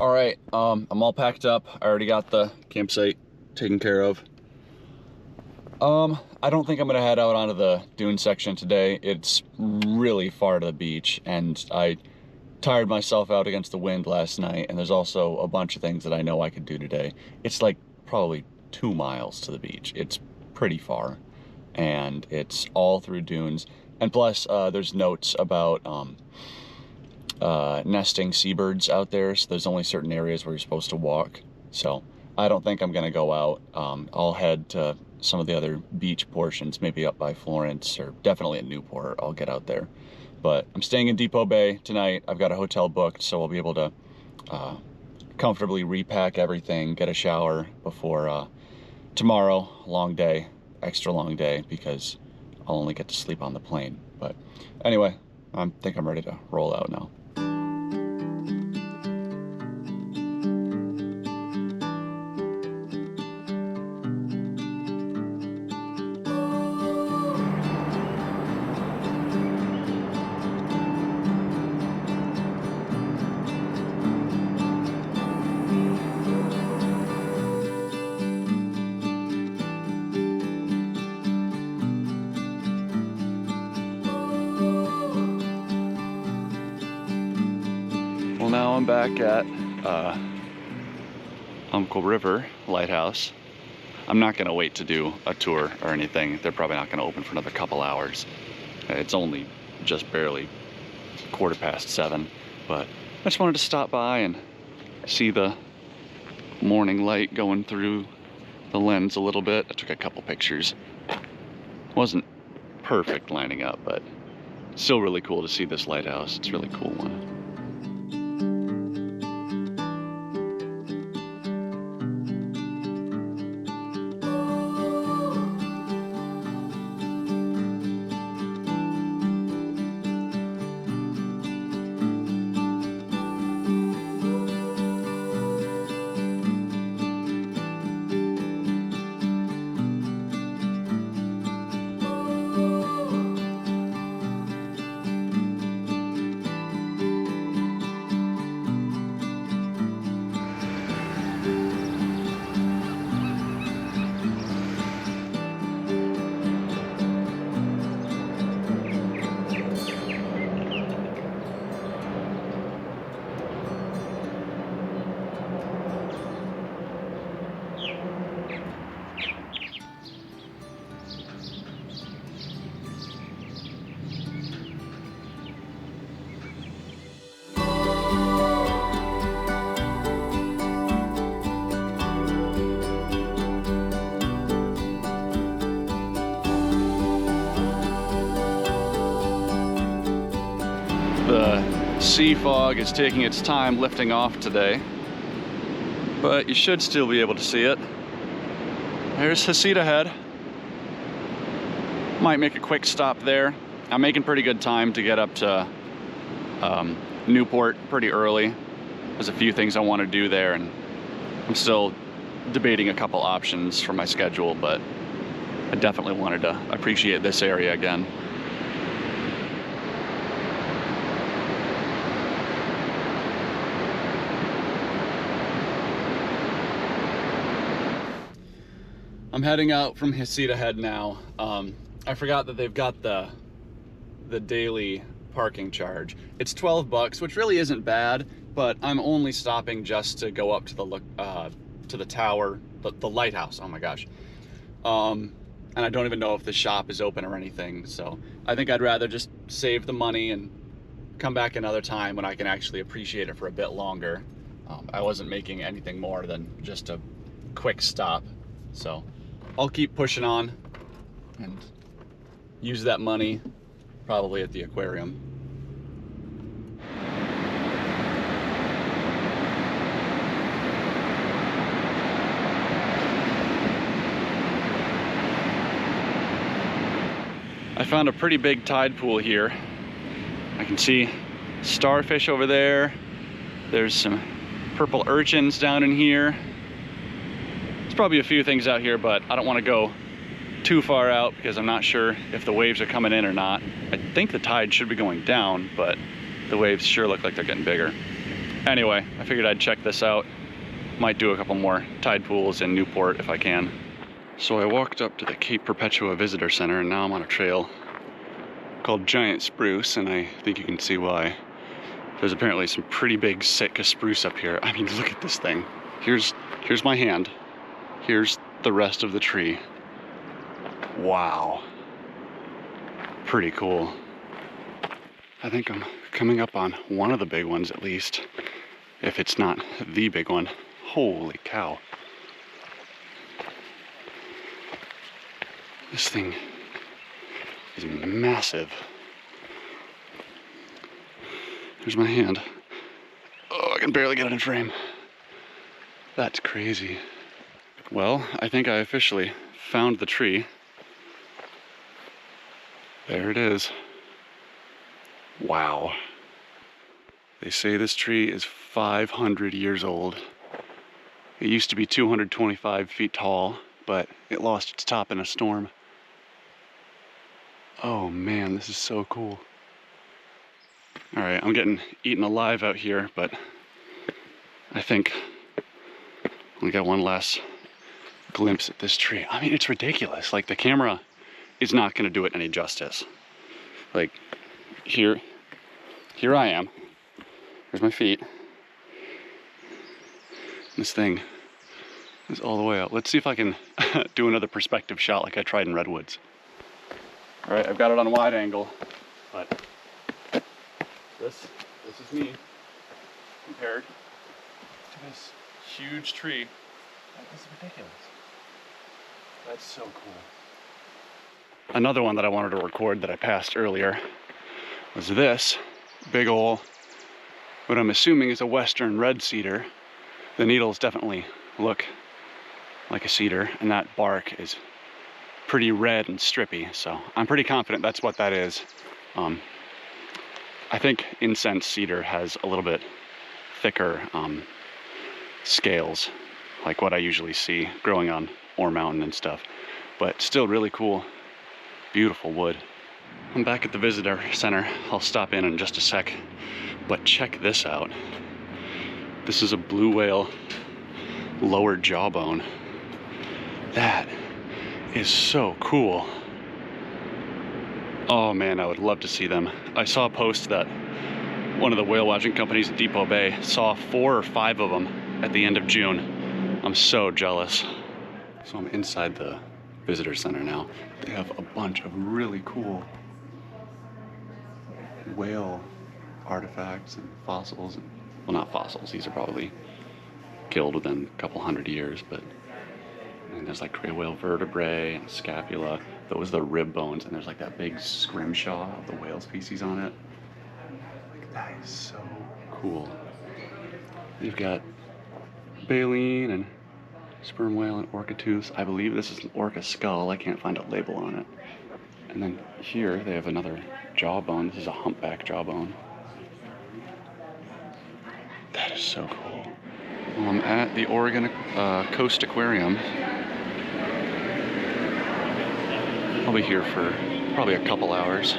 All right, I'm all packed up. I already got the campsite taken care of. I don't think I'm gonna head out onto the dune section today. It's really far to the beach, and I tired myself out against the wind last night, and there's also a bunch of things that I know I could do today. It's like probably 2 miles to the beach. It's pretty far, and it's all through dunes. And plus, there's notes about nesting seabirds out there, so there's only certain areas where you're supposed to walk. So I don't think I'm gonna go out. I'll head to some of the other beach portions, maybe up by Florence, or definitely at Newport. I'll get out there. But I'm staying in Depot Bay tonight. I've got a hotel booked, so I'll be able to comfortably repack everything, get a shower before tomorrow. Long day, extra long day, because I'll only get to sleep on the plane. But anyway, I think I'm ready to roll out now. Well, now I'm back at Umpqua River Lighthouse. I'm not gonna wait to do a tour or anything. They're probably not gonna open for another couple hours. It's only just barely 7:15, but I just wanted to stop by and see the morning light going through the lens a little bit. I took a couple pictures. Wasn't perfect lining up, but still really cool to see this lighthouse. It's a really cool one. The sea fog is taking its time lifting off today, but you should still be able to see it. There's Heceta Head. Might make a quick stop there. I'm making pretty good time to get up to Newport pretty early. There's a few things I want to do there, and I'm still debating a couple options for my schedule, but I definitely wanted to appreciate this area again. I'm heading out from Heceta Head now. I forgot that they've got the daily parking charge. It's $12, which really isn't bad, but I'm only stopping just to go up to the tower, the lighthouse. Oh my gosh. And I don't even know if the shop is open or anything, so I think I'd rather just save the money and come back another time when I can actually appreciate it for a bit longer. I wasn't making anything more than just a quick stop, so I'll keep pushing on and use that money probably at the aquarium. I found a pretty big tide pool here. I can see starfish over there. There's some purple urchins down in here. There's probably a few things out here, but I don't want to go too far out because I'm not sure if the waves are coming in or not. I think the tide should be going down, but the waves sure look like they're getting bigger. Anyway, I figured I'd check this out. Might do a couple more tide pools in Newport if I can. So I walked up to the Cape Perpetua Visitor Center, and now I'm on a trail called Giant Spruce, and I think you can see why. There's apparently some pretty big Sitka spruce up here. I mean, look at this thing. Here's my hand. Here's the rest of the tree. Wow. Pretty cool. I think I'm coming up on one of the big ones at least, if it's not the big one. Holy cow. This thing is massive. Here's my hand. Oh, I can barely get it in frame. That's crazy. Well, I think I officially found the tree. There it is. Wow. They say this tree is 500 years old. It used to be 225 feet tall, but it lost its top in a storm. Oh man, this is so cool. All right, I'm getting eaten alive out here, but I think we got one last glimpse at this tree. I mean, it's ridiculous. Like, the camera is not gonna do it any justice. Like, here I am. Here's my feet. This thing is all the way out. Let's see if I can do another perspective shot like I tried in Redwoods. All right, I've got it on wide angle, but this is me compared to this huge tree. This is ridiculous. That's so cool. Another one that I wanted to record that I passed earlier was this big ol', what I'm assuming is a western red cedar. The needles definitely look like a cedar, and that bark is pretty red and strippy, so I'm pretty confident that's what that is. I think incense cedar has a little bit thicker scales, like what I usually see growing on Ore Mountain and stuff, but still really cool, beautiful wood. I'm back at the visitor center. I'll stop in just a sec, but check this out. This is a blue whale lower jawbone. That is so cool. Oh man, I would love to see them. I saw a post that one of the whale watching companies at Depot Bay saw 4 or 5 of them at the end of June. I'm so jealous. So I'm inside the visitor center now. They have a bunch of really cool whale artifacts and fossils. Well, not fossils, these are probably killed within a couple hundred years, but and there's like gray whale vertebrae and scapula. Those are the rib bones, and there's like that big scrimshaw of the whale species on it. Like, that is so cool. You've got baleen and sperm whale and orca tooth. I believe this is an orca skull. I can't find a label on it. And then here they have another jawbone. This is a humpback jawbone. That is so cool. Well, I'm at the Oregon Coast Aquarium. I'll be here for probably a couple hours.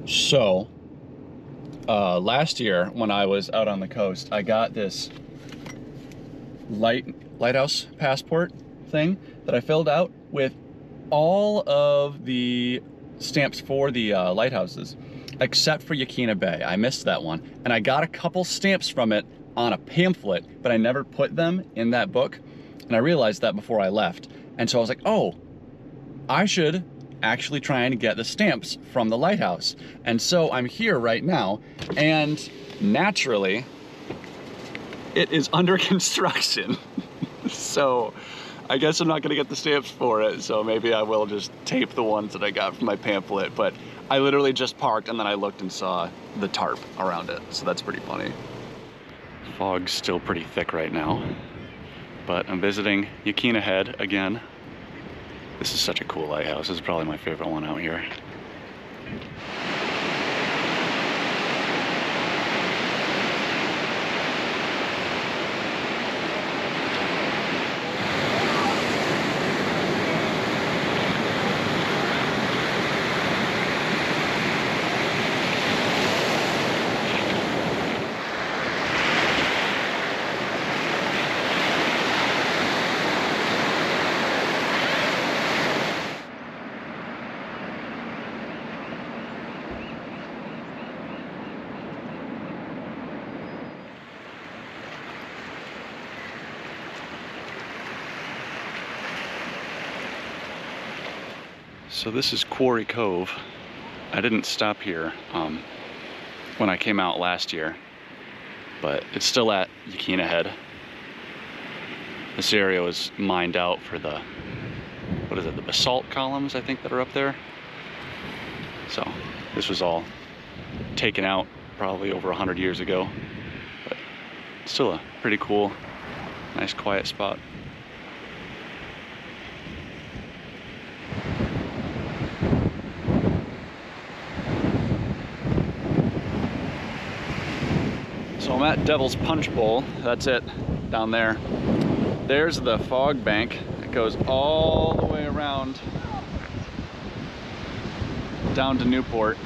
So, last year when I was out on the coast, I got this lighthouse passport thing that I filled out with all of the stamps for the lighthouses, except for Yaquina Bay. I missed that one. And I got a couple stamps from it on a pamphlet, but I never put them in that book. And I realized that before I left. And so I was like, oh, I should actually try and get the stamps from the lighthouse. And so I'm here right now, and naturally, it is under construction. So I guess I'm not gonna get the stamps for it, so maybe I will just tape the ones that I got from my pamphlet. But I literally just parked and then I looked and saw the tarp around it, so that's pretty funny. Fog's still pretty thick right now, but I'm visiting Yaquina Head again. This is such a cool lighthouse. This is probably my favorite one out here. So this is Quarry Cove. I didn't stop here when I came out last year, but it's still at Yaquina Head. This area was mined out for the, what is it, the basalt columns, I think, that are up there. So this was all taken out probably over 100 years ago, but still a pretty cool, nice quiet spot. So I'm at Devil's Punch Bowl. That's it down there. There's the fog bank. It goes all the way around down to Newport.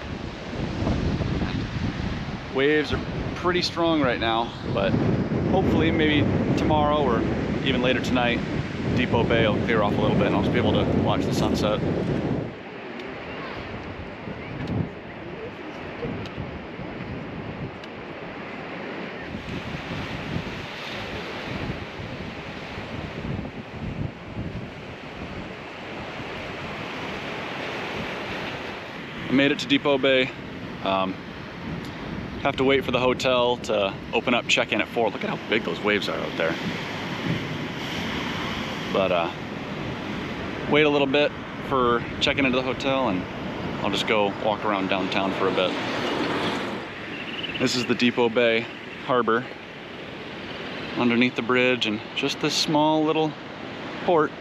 Waves are pretty strong right now, but hopefully maybe tomorrow or even later tonight, Depot Bay will clear off a little bit and I'll just be able to watch the sunset. I made it to Depot Bay. Have to wait for the hotel to open up check-in at 4. Look at how big those waves are out there. But wait a little bit for checking into the hotel and I'll just go walk around downtown for a bit. This is the Depot Bay Harbor underneath the bridge and just this small little port.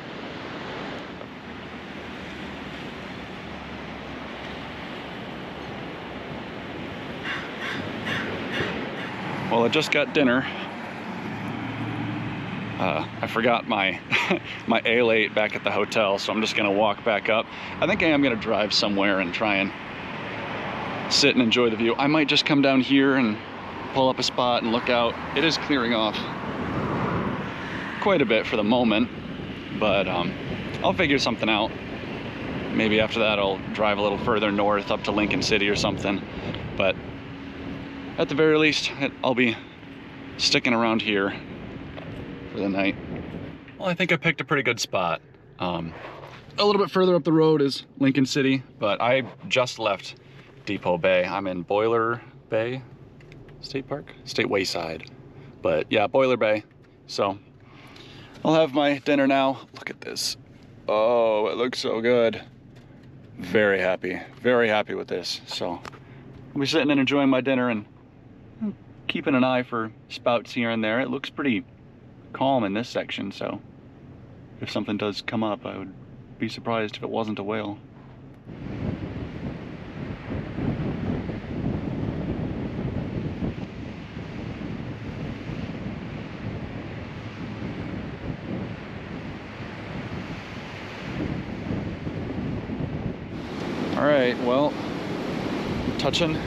Well, I just got dinner. I forgot my my Ale-8 back at the hotel, so I'm just gonna walk back up. I think I am gonna drive somewhere and try and sit and enjoy the view. I might just come down here and pull up a spot and look out. It is clearing off quite a bit for the moment, but I'll figure something out. Maybe after that I'll drive a little further north up to Lincoln City or something, but at the very least, I'll be sticking around here for the night. Well, I think I picked a pretty good spot. A little bit further up the road is Lincoln City, but I just left Depot Bay. I'm in Boiler Bay State Park? State Wayside. But yeah, Boiler Bay. So I'll have my dinner now. Look at this. Oh, it looks so good. Very happy with this. So I'll be sitting and enjoying my dinner and keeping an eye for spouts here and there. It looks pretty calm in this section, so if something does come up, I would be surprised if it wasn't a whale. All right, well, touching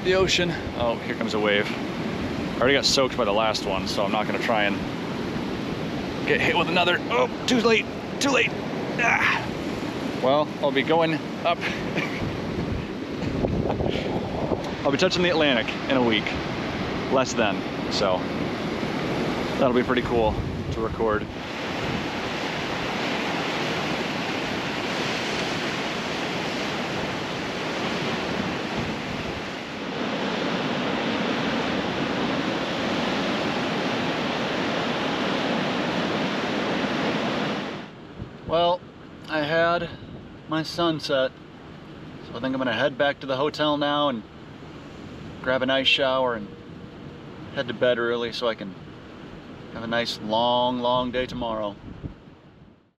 the ocean. Oh, here comes a wave. I already got soaked by the last one, so I'm not gonna try and get hit with another. Oh, too late, too late. Ah. Well, I'll be going up. I'll be touching the Atlantic in a week, less than, so that'll be pretty cool to record. Well, I had my sunset, so I think I'm gonna head back to the hotel now and grab a nice shower and head to bed early so I can have a nice long day tomorrow.